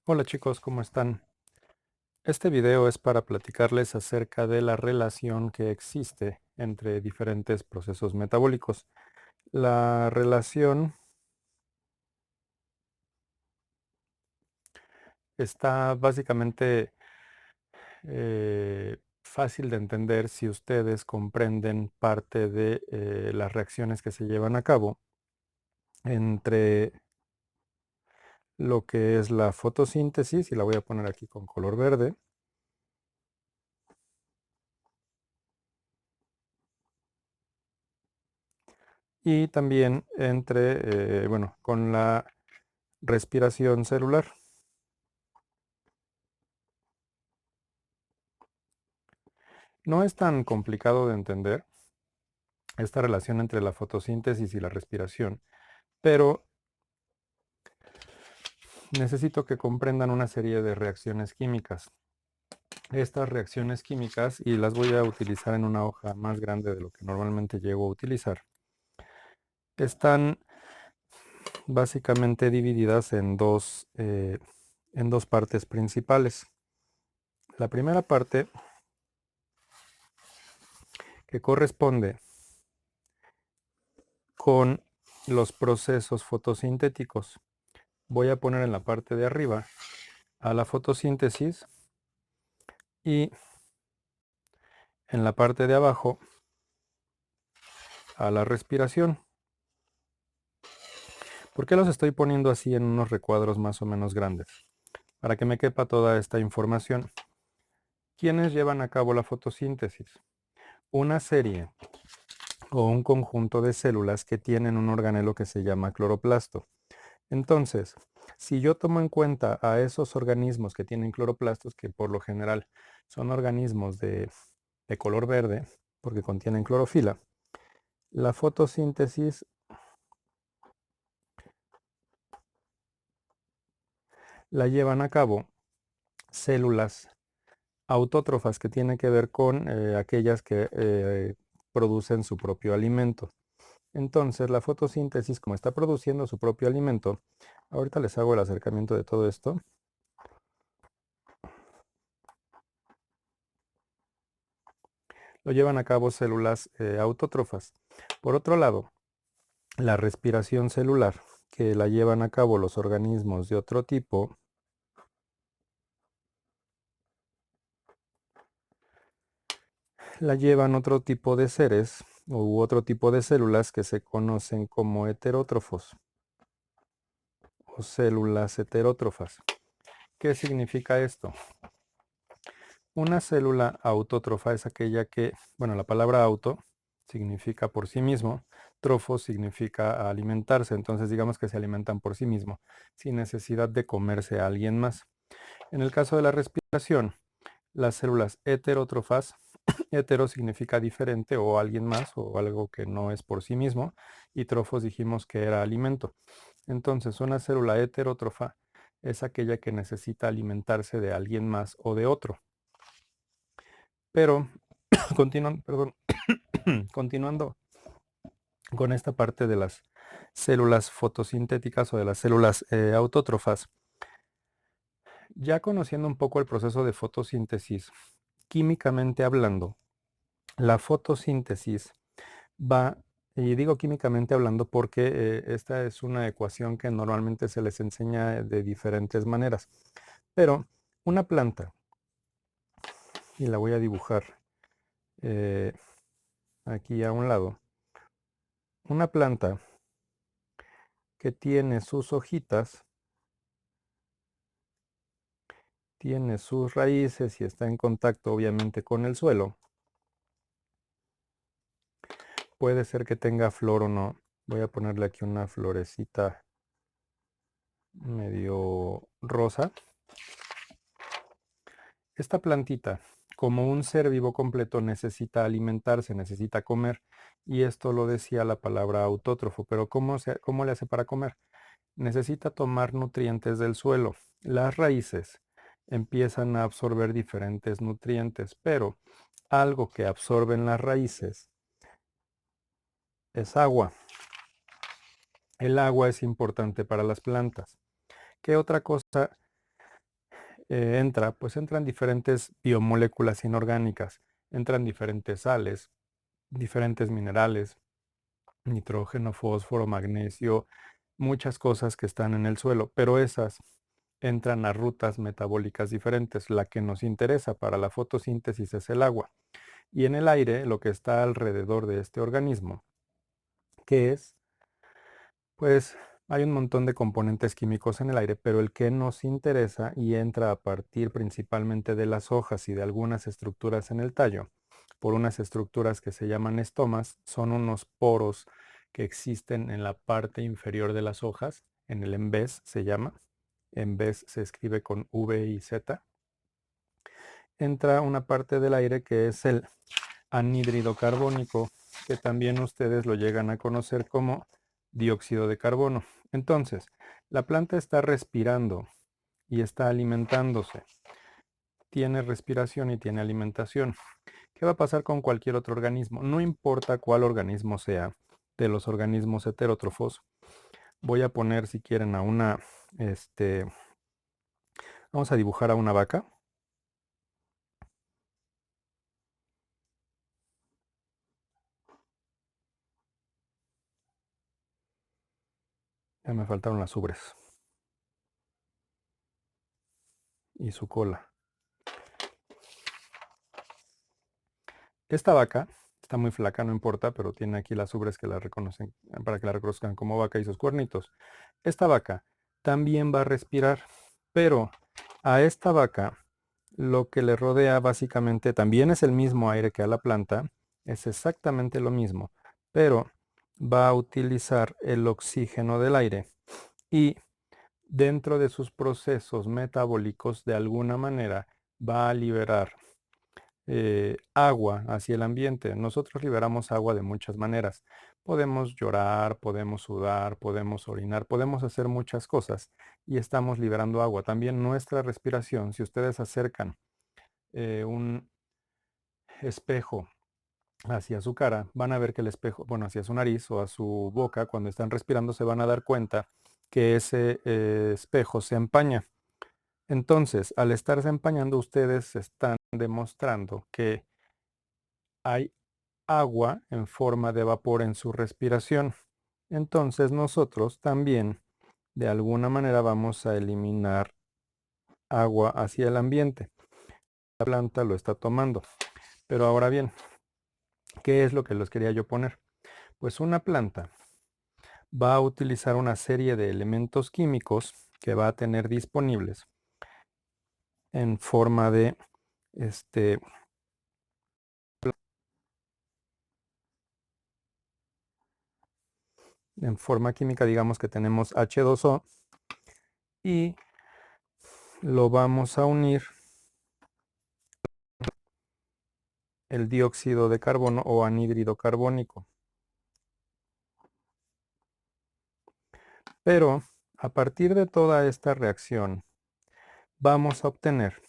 Hola chicos, ¿cómo están? Este video es para platicarles acerca de la relación que existe entre diferentes procesos metabólicos. La relación está básicamente fácil de entender si ustedes comprenden parte de las reacciones que se llevan a cabo entre lo que es la fotosíntesis, y la voy a poner aquí con color verde, y también entre, con la respiración celular. No es tan complicado de entender esta relación entre la fotosíntesis y la respiración, pero necesito que comprendan una serie de reacciones químicas. Estas reacciones químicas, y las voy a utilizar en una hoja más grande de lo que normalmente llego a utilizar, están básicamente divididas en dos partes principales. La primera parte, que corresponde con los procesos fotosintéticos. Voy a poner en la parte de arriba a la fotosíntesis y en la parte de abajo a la respiración. ¿Por qué los estoy poniendo así en unos recuadros más o menos grandes? Para que me quepa toda esta información. ¿Quiénes llevan a cabo la fotosíntesis? Una serie o un conjunto de células que tienen un organelo que se llama cloroplasto. Entonces, si yo tomo en cuenta a esos organismos que tienen cloroplastos, que por lo general son organismos de color verde, porque contienen clorofila, la fotosíntesis la llevan a cabo células autótrofas, que tienen que ver con aquellas que producen su propio alimento. Entonces, la fotosíntesis, como está produciendo su propio alimento, ahorita les hago el acercamiento de todo esto. Lo llevan a cabo células autótrofas. Por otro lado, la respiración celular, que la llevan a cabo los organismos de otro tipo, la llevan otro tipo de seres u otro tipo de células que se conocen como heterótrofos o células heterótrofas. ¿Qué significa esto? Una célula autótrofa es aquella que, bueno, la palabra auto significa por sí mismo, trofo significa alimentarse, entonces digamos que se alimentan por sí mismo, sin necesidad de comerse a alguien más. En el caso de la respiración, las células heterótrofas, hetero significa diferente o alguien más o algo que no es por sí mismo, y trofos dijimos que era alimento. Entonces, una célula heterótrofa es aquella que necesita alimentarse de alguien más o de otro. Pero, continuando con esta parte de las células fotosintéticas o de las células autótrofas, ya conociendo un poco el proceso de fotosíntesis, químicamente hablando, la fotosíntesis va, y digo químicamente hablando porque esta es una ecuación que normalmente se les enseña de diferentes maneras, pero una planta, y la voy a dibujar eh, aquí a un lado, una planta que tiene sus hojitas, tiene sus raíces y está en contacto obviamente con el suelo. Puede ser que tenga flor o no. Voy a ponerle aquí una florecita medio rosa. Esta plantita, como un ser vivo completo, necesita alimentarse, necesita comer. Y esto lo decía la palabra autótrofo. Pero ¿cómo le hace para comer? Necesita tomar nutrientes del suelo. Las raíces empiezan a absorber diferentes nutrientes, pero algo que absorben las raíces es agua. El agua es importante para las plantas. ¿Qué otra cosa entra? Pues entran diferentes biomoléculas inorgánicas, entran diferentes sales, diferentes minerales, nitrógeno, fósforo, magnesio, muchas cosas que están en el suelo, pero esas entran a rutas metabólicas diferentes. La que nos interesa para la fotosíntesis es el agua. Y en el aire, lo que está alrededor de este organismo, que es, pues hay un montón de componentes químicos en el aire, pero el que nos interesa y entra a partir principalmente de las hojas y de algunas estructuras en el tallo, por unas estructuras que se llaman estomas, son unos poros que existen en la parte inferior de las hojas, en el embés se llama, embés se escribe con V y Z, entra una parte del aire que es el anhídrido carbónico, que también ustedes lo llegan a conocer como dióxido de carbono. Entonces, la planta está respirando y está alimentándose. Tiene respiración y tiene alimentación. ¿Qué va a pasar con cualquier otro organismo? No importa cuál organismo sea de los organismos heterótrofos. Voy a poner, si quieren, a una, vamos a dibujar a una vaca. Ya me faltaron las ubres y su cola. Esta vaca está muy flaca, no importa, pero tiene aquí las ubres que la reconocen, para que la reconozcan como vaca y sus cuernitos. Esta vaca también va a respirar, pero a esta vaca lo que le rodea básicamente también es el mismo aire que a la planta, es exactamente lo mismo, pero va a utilizar el oxígeno del aire y dentro de sus procesos metabólicos de alguna manera va a liberar agua hacia el ambiente. Nosotros liberamos agua de muchas maneras. Podemos llorar, podemos sudar, podemos orinar, podemos hacer muchas cosas y estamos liberando agua. También nuestra respiración, si ustedes acercan un espejo hacia su cara, van a ver que el espejo, bueno, hacia su nariz o a su boca, cuando están respirando, se van a dar cuenta que ese espejo se empaña. Entonces, al estarse empañando, ustedes están demostrando que hay agua en forma de vapor en su respiración. Entonces nosotros también de alguna manera vamos a eliminar agua hacia el ambiente. La planta lo está tomando. Pero ahora bien, ¿qué es lo que les quería yo poner? Pues una planta va a utilizar una serie de elementos químicos que va a tener disponibles en forma de en forma química, digamos que tenemos H2O y lo vamos a unir el dióxido de carbono o anhídrido carbónico. Pero a partir de toda esta reacción vamos a obtener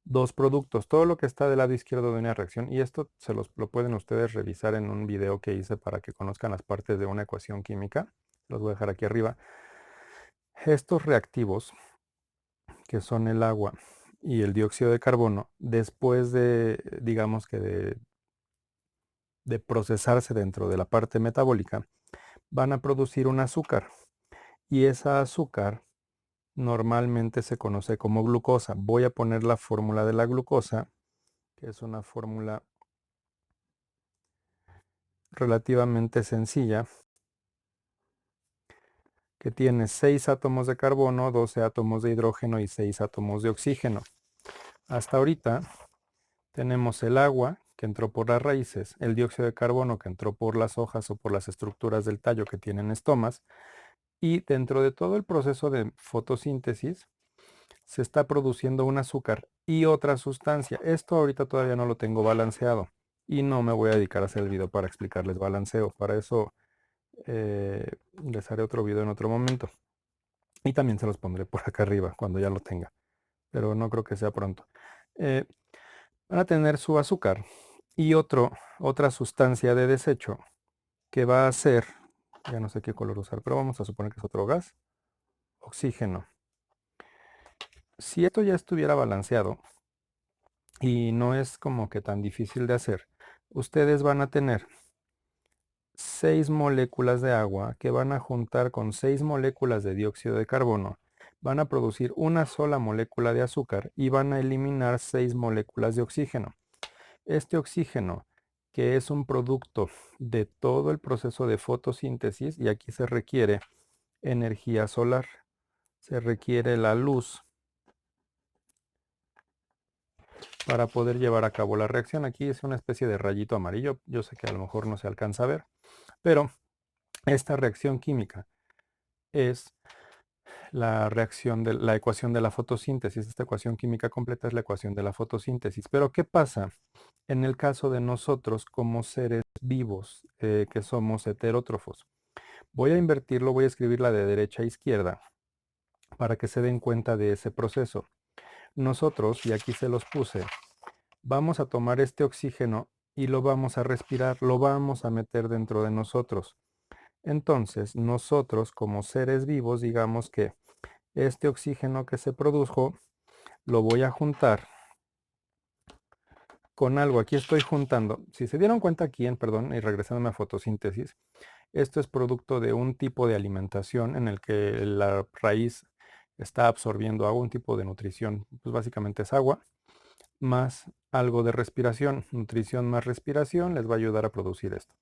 dos productos. Todo lo que está del lado izquierdo de una reacción, y esto lo pueden ustedes revisar en un video que hice para que conozcan las partes de una ecuación química. Los voy a dejar aquí arriba. Estos reactivos, que son el agua y el dióxido de carbono, después de, digamos que de procesarse dentro de la parte metabólica, van a producir un azúcar. Y esa azúcar normalmente se conoce como glucosa. Voy a poner la fórmula de la glucosa, que es una fórmula relativamente sencilla, que tiene 6 átomos de carbono, 12 átomos de hidrógeno y 6 átomos de oxígeno. Hasta ahorita tenemos el agua que entró por las raíces, el dióxido de carbono que entró por las hojas o por las estructuras del tallo que tienen estomas, y dentro de todo el proceso de fotosíntesis se está produciendo un azúcar y otra sustancia. Esto ahorita todavía no lo tengo balanceado y no me voy a dedicar a hacer el video para explicarles balanceo. Para eso les haré otro video en otro momento. Y también se los pondré por acá arriba cuando ya lo tenga. Pero no creo que sea pronto. Eh, Van a tener su azúcar y otra sustancia de desecho que va a ser, ya no sé qué color usar, pero vamos a suponer que es otro gas, oxígeno. Si esto ya estuviera balanceado y no es como que tan difícil de hacer, ustedes van a tener 6 moléculas de agua que van a juntar con 6 moléculas de dióxido de carbono, van a producir una sola molécula de azúcar y van a eliminar 6 moléculas de oxígeno. Este oxígeno, que es un producto de todo el proceso de fotosíntesis, y aquí se requiere energía solar, se requiere la luz para poder llevar a cabo la reacción. Aquí es una especie de rayito amarillo, yo sé que a lo mejor no se alcanza a ver, pero esta reacción química es la reacción de la ecuación de la fotosíntesis. Esta ecuación química completa es la ecuación de la fotosíntesis. Pero ¿qué pasa en el caso de nosotros como seres vivos que somos heterótrofos? Voy a invertirlo, voy a escribirla de derecha a izquierda para que se den cuenta de ese proceso. Nosotros, y aquí se los puse, vamos a tomar este oxígeno y lo vamos a respirar, lo vamos a meter dentro de nosotros. Entonces, nosotros como seres vivos, digamos que este oxígeno que se produjo, lo voy a juntar con algo. Aquí estoy juntando. Si se dieron cuenta aquí, perdón, y regresándome a fotosíntesis, esto es producto de un tipo de alimentación en el que la raíz está absorbiendo agua, un tipo de nutrición. Pues básicamente es agua, más algo de respiración. Nutrición más respiración les va a ayudar a producir esto.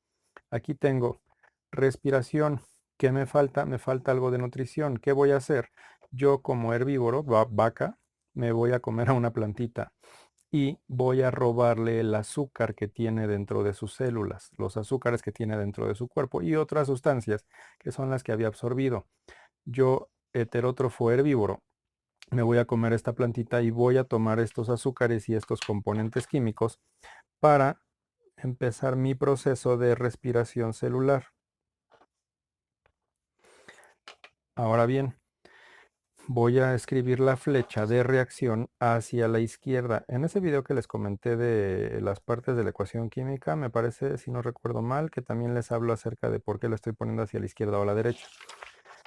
Aquí tengo respiración. ¿Qué me falta? Me falta algo de nutrición. ¿Qué voy a hacer? Yo como herbívoro, vaca, me voy a comer a una plantita y voy a robarle el azúcar que tiene dentro de sus células, los azúcares que tiene dentro de su cuerpo y otras sustancias que son las que había absorbido. Yo, heterótrofo herbívoro, me voy a comer esta plantita y voy a tomar estos azúcares y estos componentes químicos para empezar mi proceso de respiración celular. Ahora bien, voy a escribir la flecha de reacción hacia la izquierda. En ese video que les comenté de las partes de la ecuación química, me parece, si no recuerdo mal, que también les hablo acerca de por qué la estoy poniendo hacia la izquierda o la derecha.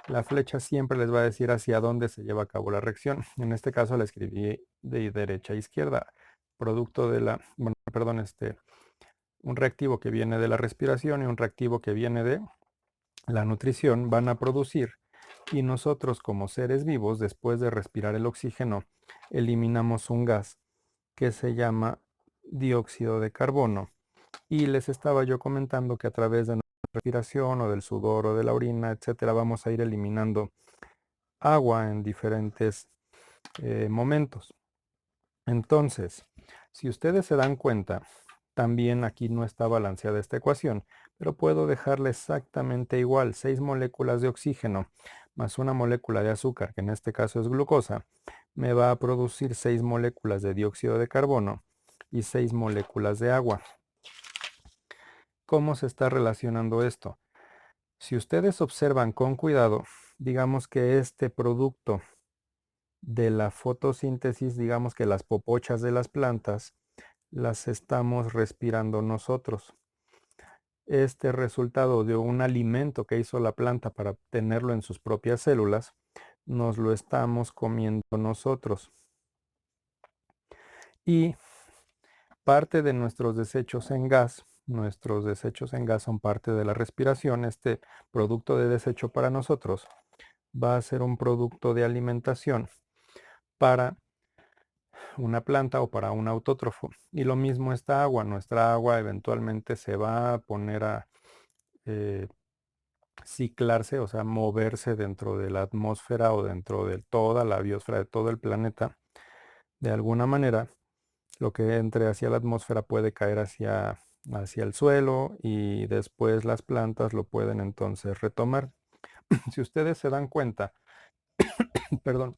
La flecha siempre les va a decir hacia dónde se lleva a cabo la reacción. En este caso la escribí de derecha a izquierda. Producto de la, bueno, perdón, un reactivo que viene de la respiración y un reactivo que viene de la nutrición van a producir, y nosotros como seres vivos, después de respirar el oxígeno, eliminamos un gas que se llama dióxido de carbono. Y les estaba yo comentando que a través de nuestra respiración o del sudor o de la orina, etcétera, vamos a ir eliminando agua en diferentes momentos. Entonces, si ustedes se dan cuenta, también aquí no está balanceada esta ecuación, pero puedo dejarla exactamente igual. 6 moléculas de oxígeno más una molécula de azúcar, que en este caso es glucosa, me va a producir 6 moléculas de dióxido de carbono y 6 moléculas de agua. ¿Cómo se está relacionando esto? Si ustedes observan con cuidado, digamos que este producto de la fotosíntesis, digamos que las popochas de las plantas, las estamos respirando nosotros. Este resultado de un alimento que hizo la planta para tenerlo en sus propias células, nos lo estamos comiendo nosotros. Y parte de nuestros desechos en gas son parte de la respiración. Este producto de desecho para nosotros va a ser un producto de alimentación para una planta o para un autótrofo. Y lo mismo esta agua. Nuestra agua eventualmente se va a poner a ciclarse, o sea, moverse dentro de la atmósfera o dentro de toda la biosfera de todo el planeta. De alguna manera, lo que entre hacia la atmósfera puede caer hacia el suelo y después las plantas lo pueden entonces retomar. Si ustedes se dan cuenta, perdón,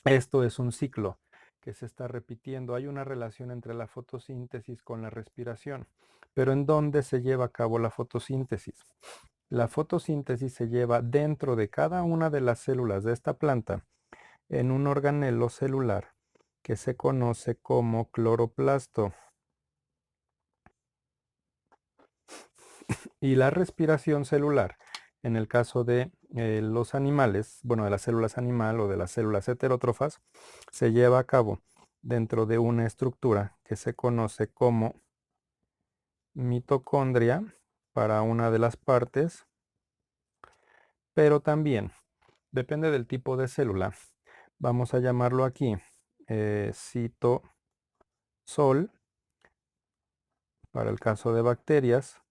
esto es un ciclo que se está repitiendo. Hay una relación entre la fotosíntesis con la respiración. Pero ¿en dónde se lleva a cabo la fotosíntesis? La fotosíntesis se lleva dentro de cada una de las células de esta planta en un organelo celular que se conoce como cloroplasto. Y la respiración celular En el caso de los animales, bueno, de las células animal o de las células heterótrofas, se lleva a cabo dentro de una estructura que se conoce como mitocondria para una de las partes, pero también depende del tipo de célula. Vamos a llamarlo aquí citosol para el caso de bacterias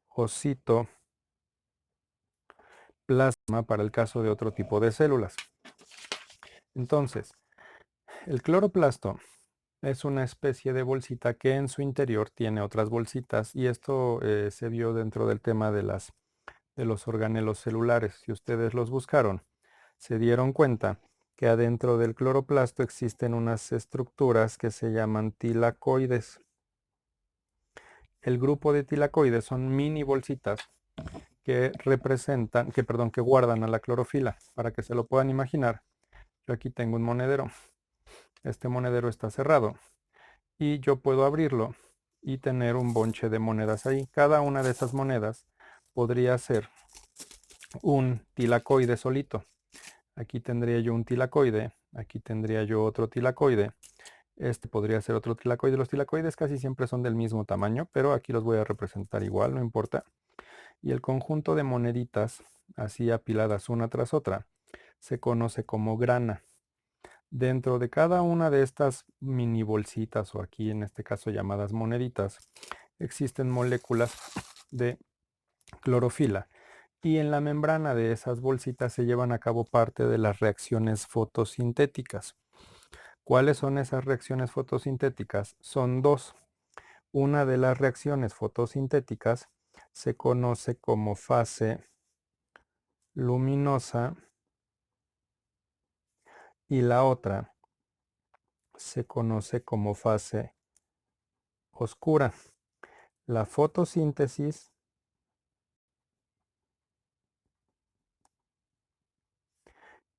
o citoplasma para el caso de otro tipo de células. Entonces, el cloroplasto es una especie de bolsita que en su interior tiene otras bolsitas y esto se vio dentro del tema de los organelos celulares. Si ustedes los buscaron, se dieron cuenta que adentro del cloroplasto existen unas estructuras que se llaman tilacoides. El grupo de tilacoides son mini bolsitas que representan, que guardan a la clorofila. Para que se lo puedan imaginar, yo aquí tengo un monedero. Este monedero está cerrado y yo puedo abrirlo y tener un bonche de monedas ahí. Cada una de esas monedas podría ser un tilacoide solito. Aquí tendría yo un tilacoide, aquí tendría yo otro tilacoide. Este podría ser otro tilacoide. Los tilacoides casi siempre son del mismo tamaño, pero aquí los voy a representar igual, no importa. Y el conjunto de moneditas, así apiladas una tras otra, se conoce como grana. Dentro de cada una de estas mini bolsitas, o aquí en este caso llamadas moneditas, existen moléculas de clorofila. Y en la membrana de esas bolsitas se llevan a cabo parte de las reacciones fotosintéticas. ¿Cuáles son esas reacciones fotosintéticas? Son dos. Una de las reacciones fotosintéticas se conoce como fase luminosa y la otra se conoce como fase oscura. La fotosíntesis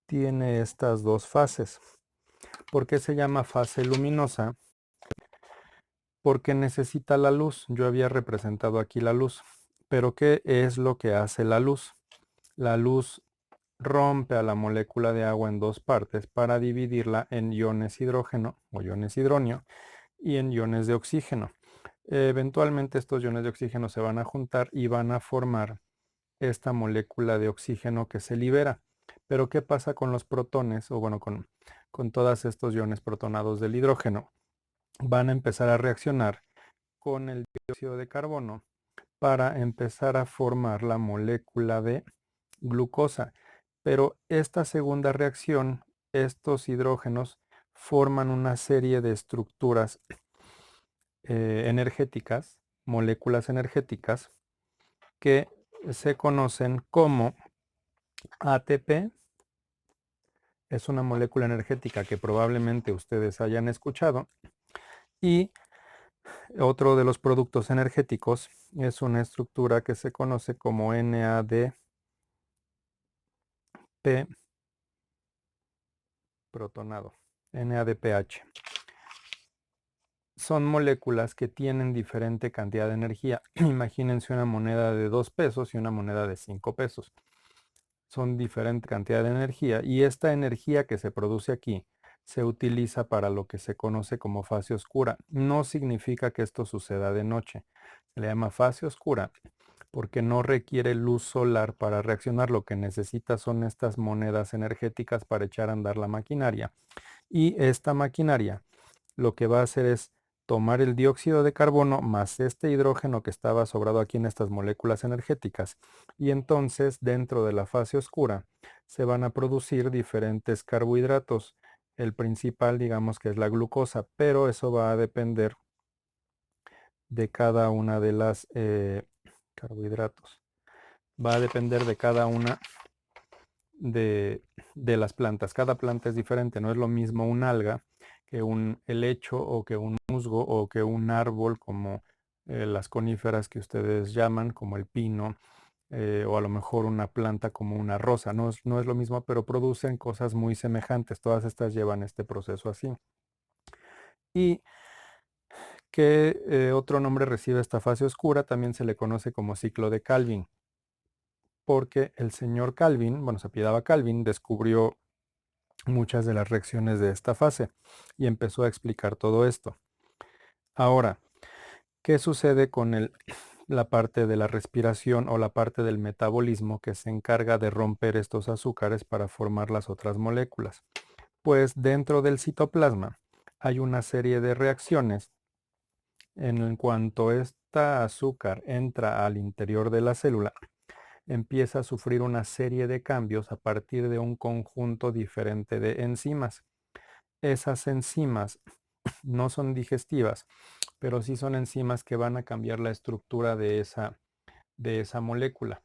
tiene estas dos fases. ¿Por qué se llama fase luminosa? Porque necesita la luz. Yo había representado aquí la luz. Pero ¿qué es lo que hace la luz? La luz rompe a la molécula de agua en dos partes para dividirla en iones hidrógeno o iones hidronio y en iones de oxígeno. Eventualmente estos iones de oxígeno se van a juntar y van a formar esta molécula de oxígeno que se libera. Pero ¿qué pasa con los protones? O bueno, con todos estos iones protonados del hidrógeno. Van a empezar a reaccionar con el dióxido de carbono para empezar a formar la molécula de glucosa. Pero esta segunda reacción, estos hidrógenos forman una serie de estructuras energéticas, moléculas energéticas, que se conocen como ATP. Es una molécula energética que probablemente ustedes hayan escuchado. Y otro de los productos energéticos es una estructura que se conoce como NADP protonado, NADPH. Son moléculas que tienen diferente cantidad de energía. Imagínense una moneda de 2 pesos y una moneda de 5 pesos. Son diferente cantidad de energía y esta energía que se produce aquí se utiliza para lo que se conoce como fase oscura. No significa que esto suceda de noche. Se le llama fase oscura porque no requiere luz solar para reaccionar. Lo que necesita son estas monedas energéticas para echar a andar la maquinaria. Y esta maquinaria lo que va a hacer es tomar el dióxido de carbono más este hidrógeno que estaba sobrado aquí en estas moléculas energéticas. Y entonces dentro de la fase oscura se van a producir diferentes carbohidratos. El principal, digamos que es la glucosa, pero eso va a depender de cada una de las carbohidratos. Va a depender de cada una de las plantas. Cada planta es diferente, no es lo mismo un alga que un helecho o que un musgo o que un árbol como las coníferas que ustedes llaman, como el pino, o a lo mejor una planta como una rosa. No es lo mismo, pero producen cosas muy semejantes. Todas estas llevan este proceso así. ¿Y qué otro nombre recibe esta fase oscura? También se le conoce como ciclo de Calvin. porque el señor Calvin, bueno, se apellidaba Calvin, descubrió muchas de las reacciones de esta fase y empezó a explicar todo esto. Ahora, ¿qué sucede con la parte de la respiración o la parte del metabolismo que se encarga de romper estos azúcares para formar las otras moléculas? Pues dentro del citoplasma hay una serie de reacciones en cuanto esta azúcar entra al interior de la célula, empieza a sufrir una serie de cambios a partir de un conjunto diferente de enzimas. Esas enzimas no son digestivas, pero sí son enzimas que van a cambiar la estructura de esa molécula.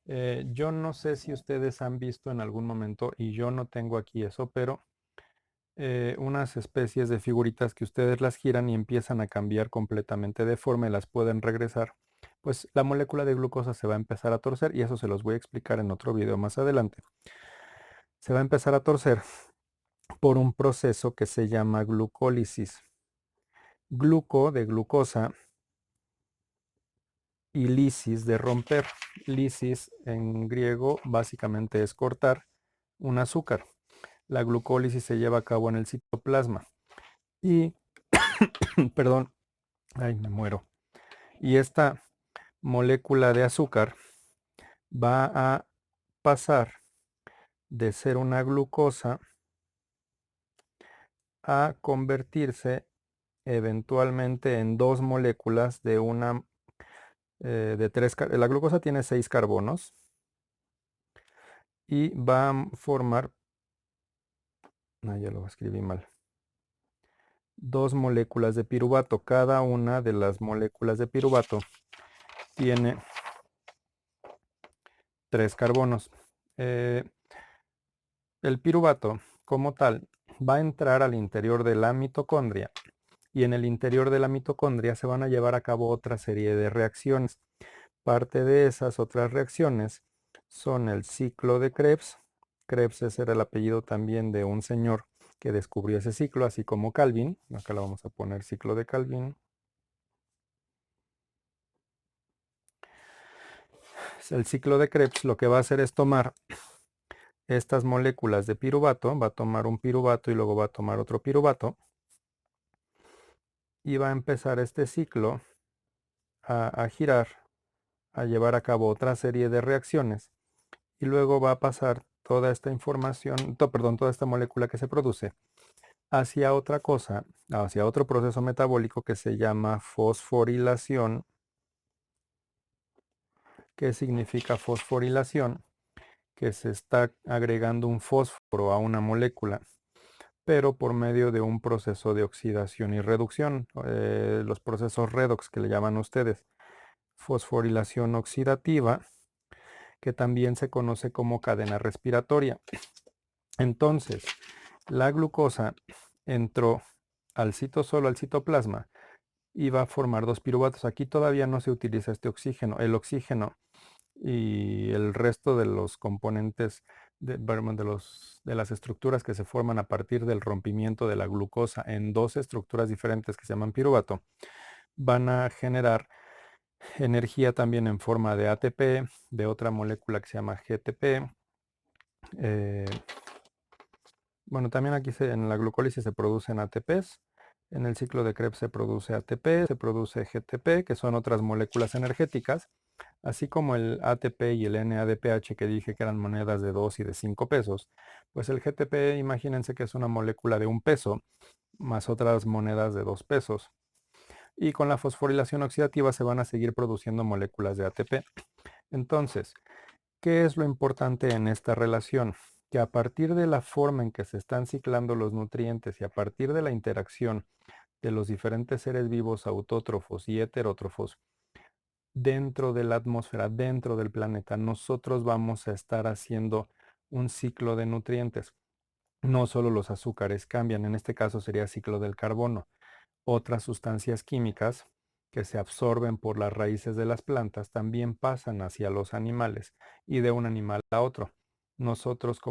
Yo no sé si ustedes han visto en algún momento, y yo no tengo aquí eso, pero unas especies de figuritas que ustedes las giran y empiezan a cambiar completamente de forma y las pueden regresar. Pues la molécula de glucosa se va a empezar a torcer y eso se los voy a explicar en otro video más adelante. Se va a empezar a torcer por un proceso que se llama glucólisis. Gluco de glucosa y lisis de romper. Lisis en griego básicamente es cortar un azúcar. La glucólisis se lleva a cabo en el citoplasma. Y, perdón, ay, me muero. Y esta molécula de azúcar va a pasar de ser una glucosa a convertirse eventualmente en dos moléculas de una de tres. La glucosa tiene 6 carbonos y va a formar, ya lo escribí mal, dos moléculas de piruvato. Cada una de las moléculas de piruvato tiene 3 carbonos. El piruvato, como tal, va a entrar al interior de la mitocondria y en el interior de la mitocondria se van a llevar a cabo otra serie de reacciones. Parte de esas otras reacciones son el ciclo de Krebs. Krebs ese era el apellido también de un señor que descubrió ese ciclo, así como Calvin. Acá le vamos a poner ciclo de Calvin. El ciclo de Krebs lo que va a hacer es tomar estas moléculas de piruvato, va a tomar un piruvato y luego va a tomar otro piruvato y va a empezar este ciclo a girar, a llevar a cabo otra serie de reacciones y luego va a pasar toda esta información, perdón, toda esta molécula que se produce hacia otra cosa, hacia otro proceso metabólico que se llama fosforilación. ¿Qué significa fosforilación? Que se está agregando un fósforo a una molécula, pero por medio de un proceso de oxidación y reducción, los procesos redox que le llaman ustedes, fosforilación oxidativa, que también se conoce como cadena respiratoria. Entonces, la glucosa entró al solo al citoplasma y va a formar dos piruvatos. Aquí todavía no se utiliza este oxígeno. El oxígeno y el resto de los componentes de las estructuras que se forman a partir del rompimiento de la glucosa en dos estructuras diferentes que se llaman piruvato, van a generar energía también en forma de ATP, de otra molécula que se llama GTP. Bueno, también aquí en la glucólisis se producen ATPs. En el ciclo de Krebs se produce ATP, se produce GTP, que son otras moléculas energéticas, así como el ATP y el NADPH que dije que eran monedas de 2 y de 5 pesos. Pues el GTP, imagínense que es una molécula de 1 peso, más otras monedas de 2 pesos. Y con la fosforilación oxidativa se van a seguir produciendo moléculas de ATP. Entonces, ¿qué es lo importante en esta relación? Que a partir de la forma en que se están ciclando los nutrientes y a partir de la interacción de los diferentes seres vivos autótrofos y heterótrofos dentro de la atmósfera, dentro del planeta, nosotros vamos a estar haciendo un ciclo de nutrientes. No solo los azúcares cambian, en este caso sería ciclo del carbono. Otras sustancias químicas que se absorben por las raíces de las plantas también pasan hacia los animales y de un animal a otro. Nosotros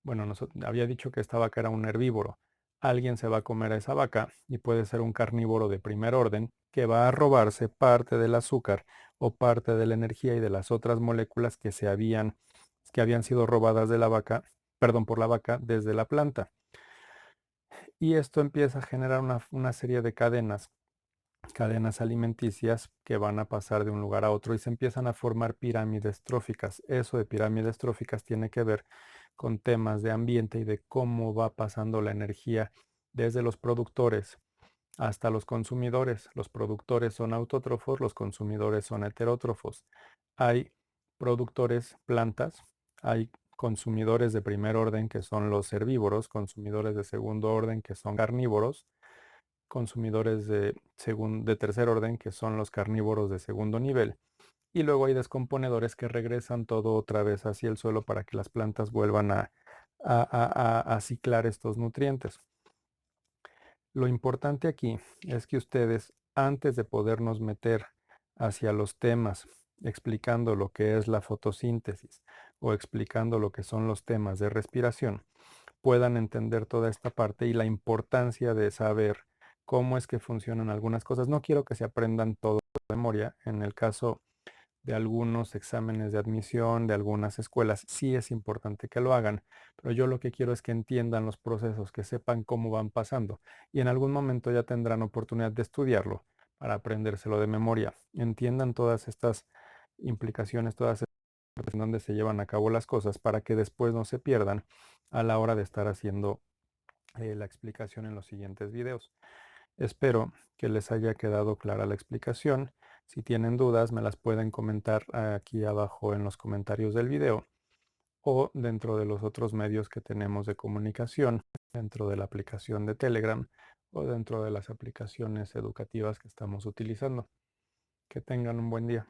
bueno, había dicho que esta vaca era un herbívoro. Alguien se va a comer a esa vaca y puede ser un carnívoro de primer orden que va a robarse parte del azúcar o parte de la energía y de las otras moléculas que habían sido robadas de la vaca, perdón, por la vaca desde la planta. Y esto empieza a generar una serie de cadenas alimenticias que van a pasar de un lugar a otro y se empiezan a formar pirámides tróficas. Eso de pirámides tróficas tiene que ver con temas de ambiente y de cómo va pasando la energía desde los productores hasta los consumidores. Los productores son autótrofos, los consumidores son heterótrofos. Hay productores plantas, hay consumidores de primer orden que son los herbívoros, consumidores de segundo orden que son carnívoros, consumidores de tercer orden que son los carnívoros de segundo nivel. Y luego hay descomponedores que regresan todo otra vez hacia el suelo para que las plantas vuelvan a ciclar estos nutrientes. Lo importante aquí es que ustedes, antes de podernos meter hacia los temas, explicando lo que es la fotosíntesis o explicando lo que son los temas de respiración, puedan entender toda esta parte y la importancia de saber cómo es que funcionan algunas cosas. No quiero que se aprendan todo de memoria. En el caso de algunos exámenes de admisión, de algunas escuelas, sí es importante que lo hagan, pero yo lo que quiero es que entiendan los procesos, que sepan cómo van pasando y en algún momento ya tendrán oportunidad de estudiarlo para aprendérselo de memoria. Entiendan todas estas implicaciones, todas estas en donde se llevan a cabo las cosas para que después no se pierdan a la hora de estar haciendo la explicación en los siguientes videos. Espero que les haya quedado clara la explicación. Si tienen dudas, me las pueden comentar aquí abajo en los comentarios del video o dentro de los otros medios que tenemos de comunicación, dentro de la aplicación de Telegram o dentro de las aplicaciones educativas que estamos utilizando. Que tengan un buen día.